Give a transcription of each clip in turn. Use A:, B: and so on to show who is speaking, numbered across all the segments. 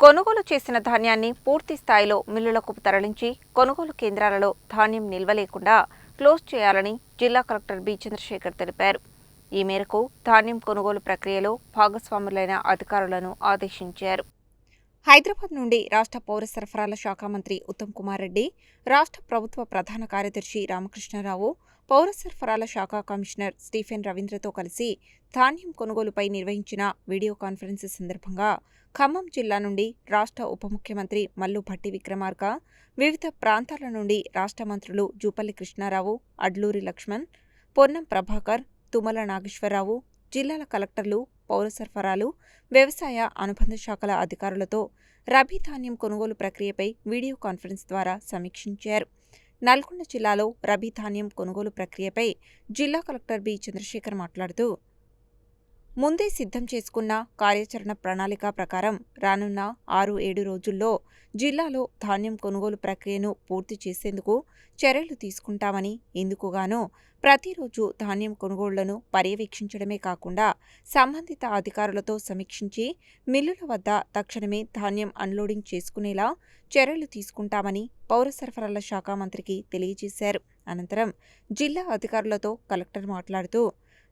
A: కొనుగోలు చేసిన ధాన్యాన్ని పూర్తి స్థాయిలో మిల్లులకు తరలించి కొనుగోలు కేంద్రాలలో ధాన్యం నిల్వ లేకుండా క్లోజ్ చేయాలని జిల్లా కలెక్టర్ బి చంద్రశేఖర్ తెలిపారు. ఈ మేరకు ధాన్యం కొనుగోలు ప్రక్రియలో భాగస్వాములైన అధికారులను ఆదేశించారు. హైదరాబాద్ నుండి రాష్ట్ర పౌర సరఫరాల శాఖ మంత్రి ఉత్తమ్ కుమార్ రెడ్డి, రాష్ట్ర ప్రభుత్వ ప్రధాన కార్యదర్శి రామకృష్ణారావు, పౌర సరఫరాల శాఖ కమిషనర్ స్టీఫెన్ రవీంద్రతో కలిసి ధాన్యం కొనుగోలుపై నిర్వహించిన వీడియో కాన్ఫరెన్స్ సందర్భంగా ఖమ్మం జిల్లా నుండి రాష్ట్ర ఉప ముఖ్యమంత్రి మల్లు భట్టి విక్రమార్క, వివిధ ప్రాంతాల నుండి రాష్ట్ర మంత్రులు జూపల్లి కృష్ణారావు, అడ్లూరి లక్ష్మణ్, పొన్నం ప్రభాకర్, తుమ్మల నాగేశ్వరరావు, జిల్లాల కలెక్టర్లు, పౌర సరఫరాలు, వ్యవసాయ అనుబంధ శాఖల అధికారులతో రబీ ధాన్యం కొనుగోలు ప్రక్రియపై వీడియో కాన్ఫరెన్స్ ద్వారా సమీక్షించారు. నల్గొండ జిల్లాలో రబీ ధాన్యం కొనుగోలు ప్రక్రియపై జిల్లా కలెక్టర్ బి చంద్రశేఖర్ మాట్లాడుతూ, ముందే సిద్ధం చేసుకున్న కార్యాచరణ ప్రణాళిక ప్రకారం రానున్న 6-7 రోజుల్లో జిల్లాలో ధాన్యం కొనుగోలు ప్రక్రియను పూర్తి చేసేందుకు చర్యలు తీసుకుంటామని, ఇందుకుగాను ప్రతిరోజు ధాన్యం కొనుగోళ్లను పర్యవేక్షించడమే కాకుండా సంబంధిత అధికారులతో సమీక్షించి మిల్లుల వద్ద తక్షణమే ధాన్యం అన్లోడింగ్ చేసుకునేలా చర్యలు తీసుకుంటామని పౌర సరఫరాల శాఖ మంత్రికి తెలియజేశారు. అనంతరం జిల్లా అధికారులతో కలెక్టర్ మాట్లాడుతూ,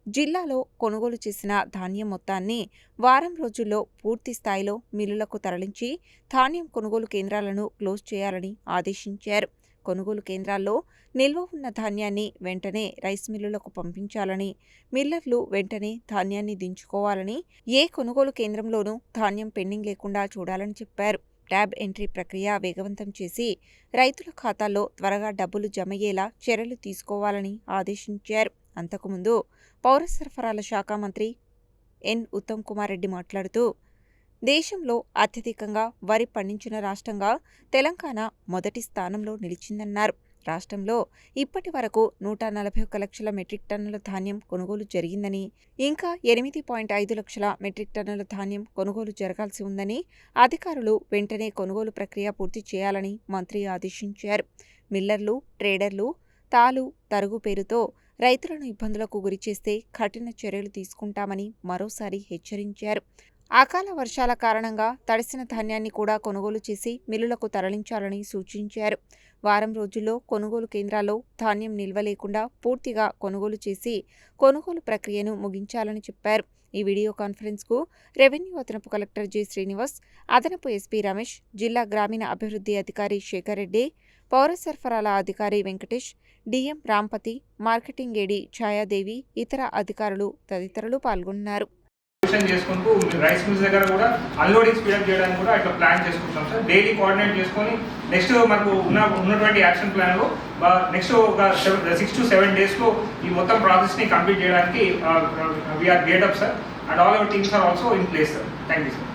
A: జిల్లాలో కొనుగోలు చేసిన ధాన్యం మొత్తాన్ని వారం రోజుల్లో పూర్తి స్థాయిలో మిల్లులకు తరలించి ధాన్యం కొనుగోలు కేంద్రాలను క్లోజ్ చేయాలని ఆదేశించారు. కొనుగోలు కేంద్రాల్లో నిల్వ ఉన్న ధాన్యాన్ని వెంటనే రైస్ మిల్లులకు పంపించాలని, మిల్లర్లు వెంటనే ధాన్యాన్ని దించుకోవాలని, ఏ కొనుగోలు కేంద్రంలోనూ ధాన్యం పెండింగ్ లేకుండా చూడాలని చెప్పారు. ట్యాబ్ ఎంట్రీ ప్రక్రియ వేగవంతం చేసి రైతుల ఖాతాల్లో త్వరగా డబ్బులు జమయ్యేలా చర్యలు తీసుకోవాలని ఆదేశించారు. అంతకుముందు పౌర సరఫరాల శాఖ మంత్రి ఎన్. ఉత్తమ్ కుమార్ రెడ్డి మాట్లాడుతూ, దేశంలో అత్యధికంగా వరి పండించిన రాష్ట్రంగా తెలంగాణ మొదటి స్థానంలో నిలిచిందన్నారు. రాష్ట్రంలో ఇప్పటి వరకు 141 లక్షల మెట్రిక్ టన్నుల ధాన్యం కొనుగోలు జరిగిందని, ఇంకా 8.5 లక్షల మెట్రిక్ టన్నుల ధాన్యం కొనుగోలు జరగాల్సి ఉందని, అధికారులు వెంటనే కొనుగోలు ప్రక్రియ పూర్తి చేయాలని మంత్రి ఆదేశించారు. మిల్లర్లు, ట్రేడర్లు తాలు, తరుగు పేరుతో రైతులను ఇబ్బందులకు గురిచేస్తే కఠిన చర్యలు తీసుకుంటామని మరోసారి హెచ్చరించారు. అకాల వర్షాల కారణంగా తడిసిన ధాన్యాన్ని కూడా కొనుగోలు చేసి మిల్లులకు తరలించాలని సూచించారు. వారం రోజుల్లో కొనుగోలు కేంద్రాల్లో ధాన్యం నిల్వ లేకుండా పూర్తిగా కొనుగోలు చేసి కొనుగోలు ప్రక్రియను ముగించాలని చెప్పారు. ఈ వీడియో కాన్ఫరెన్స్కు రెవెన్యూ అదనపు కలెక్టర్ జె. శ్రీనివాస్, అదనపు ఎస్పీ రమేష్, జిల్లా గ్రామీణ అభివృద్ధి అధికారి శేఖర్ రెడ్డి, పౌర సరఫరాల అధికారి వెంకటేష్, డిఎం రాంపతి, మార్కెటింగ్ ఏడీ ఛాయాదేవి, ఇతర అధికారులు తదితరులు పాల్గొన్నారు.
B: చేసుకుంటూ రైస్ మిల్స్ దగ్గర కూడా అన్లోడింగ్ స్పీడప్ చేయడానికి కూడా ఇట్లా ప్లాన్ చేసుకుంటాం సార్. డైలీ కోఆర్డినేట్ చేసుకొని నెక్స్ట్ మనకు ఉన్నటువంటి యాక్షన్ ప్లాన్లో నెక్స్ట్ ఒక 6 to 7 డేస్లో ఈ మొత్తం ప్రాసెస్ని కంప్లీట్ చేయడానికి వీఆర్ గేట్ up sir. And all our teams are also in place sir. Thank you sir.